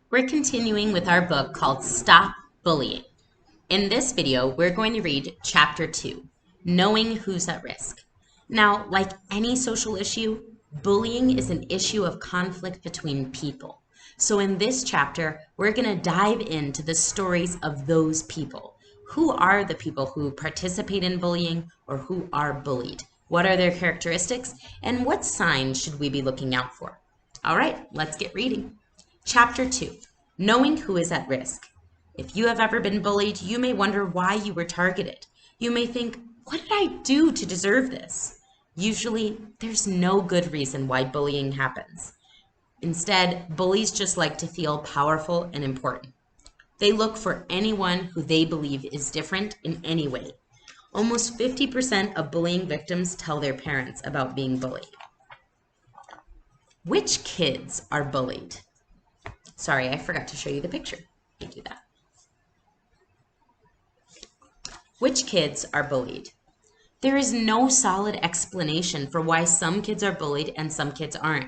We're continuing with our book called Stop Bullying. In this video, we're going to read Chapter 2, Knowing Who's at Risk. Now, like any social issue, bullying is an issue of conflict between people. So in this chapter, we're going to dive into the stories of those people. Who are the people who participate in bullying or who are bullied? What are their characteristics? And what signs should we be looking out for? All right, let's get reading. Chapter 2, Knowing Who is at Risk. If you have ever been bullied, you may wonder why you were targeted. You may think, what did I do to deserve this? Usually, there's no good reason why bullying happens. Instead, bullies just like to feel powerful and important. They look for anyone who they believe is different in any way. Almost 50% of bullying victims tell their parents about being bullied. Which kids are bullied? Sorry, I forgot to show you the picture. Let me do that. Which kids are bullied? There is no solid explanation for why some kids are bullied and some kids aren't.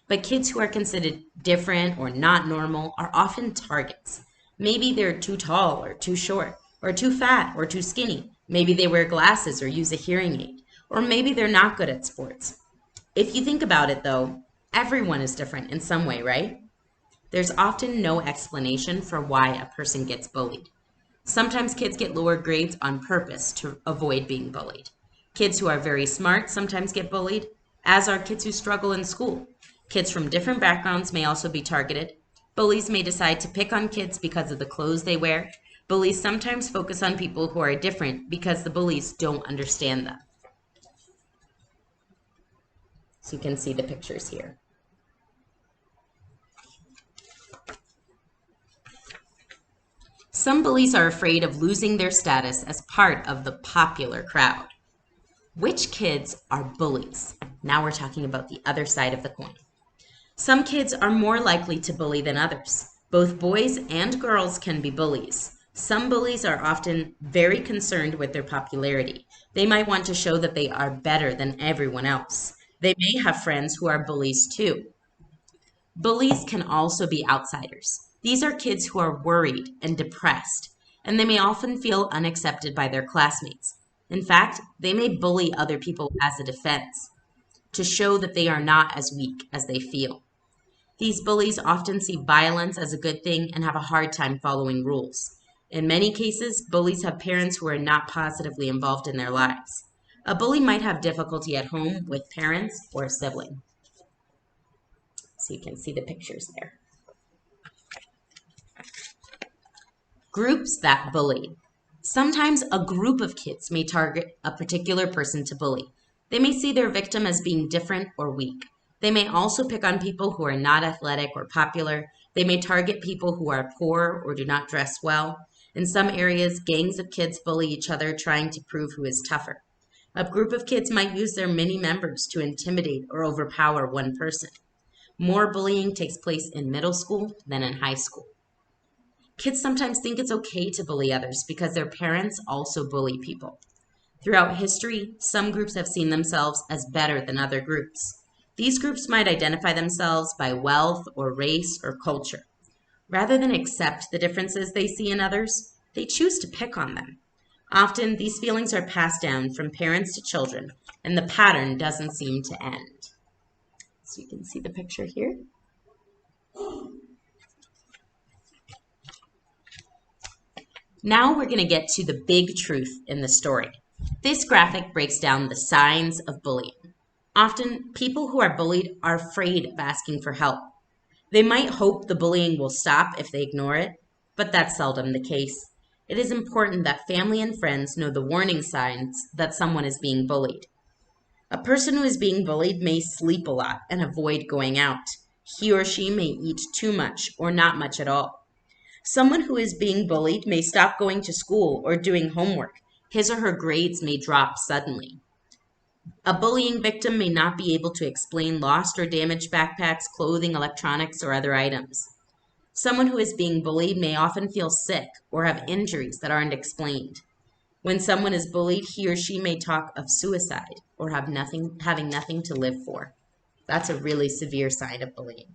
But kids who are considered different or not normal are often targets. Maybe they're too tall or too short, or too fat or too skinny. Maybe they wear glasses or use a hearing aid, or maybe they're not good at sports. If you think about it though, everyone is different in some way, right? There's often no explanation for why a person gets bullied. Sometimes kids get lower grades on purpose to avoid being bullied. Kids who are very smart sometimes get bullied, as are kids who struggle in school. Kids from different backgrounds may also be targeted. Bullies may decide to pick on kids because of the clothes they wear. Bullies sometimes focus on people who are different because the bullies don't understand them. So you can see the pictures here. Some bullies are afraid of losing their status as part of the popular crowd. Which kids are bullies? Now we're talking about the other side of the coin. Some kids are more likely to bully than others. Both boys and girls can be bullies. Some bullies are often very concerned with their popularity. They might want to show that they are better than everyone else. They may have friends who are bullies too. Bullies can also be outsiders. These are kids who are worried and depressed, and they may often feel unaccepted by their classmates. In fact, they may bully other people as a defense, to show that they are not as weak as they feel. These bullies often see violence as a good thing and have a hard time following rules. In many cases, bullies have parents who are not positively involved in their lives. A bully might have difficulty at home with parents or a sibling. So you can see the pictures there. Groups that bully. Sometimes a group of kids may target a particular person to bully. They may see their victim as being different or weak. They may also pick on people who are not athletic or popular. They may target people who are poor or do not dress well. In some areas, gangs of kids bully each other, trying to prove who is tougher. A group of kids might use their many members to intimidate or overpower one person. More bullying takes place in middle school than in high school. Kids sometimes think it's okay to bully others because their parents also bully people. Throughout history, some groups have seen themselves as better than other groups. These groups might identify themselves by wealth or race or culture. Rather than accept the differences they see in others, they choose to pick on them. Often, these feelings are passed down from parents to children, and the pattern doesn't seem to end. So you can see the picture here. Now we're going to get to the big truth in the story. This graphic breaks down the signs of bullying. Often, people who are bullied are afraid of asking for help. They might hope the bullying will stop if they ignore it, but that's seldom the case. It is important that family and friends know the warning signs that someone is being bullied. A person who is being bullied may sleep a lot and avoid going out. He or she may eat too much or not much at all. Someone who is being bullied may stop going to school or doing homework. His or her grades may drop suddenly. A bullying victim may not be able to explain lost or damaged backpacks, clothing, electronics, or other items. Someone who is being bullied may often feel sick or have injuries that aren't explained. When someone is bullied, he or she may talk of suicide or having nothing to live for. That's a really severe sign of bullying.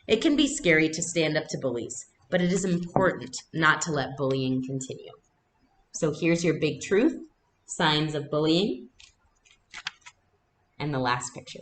It can be scary to stand up to bullies, but it is important not to let bullying continue. So here's your big truth, signs of bullying, and the last picture.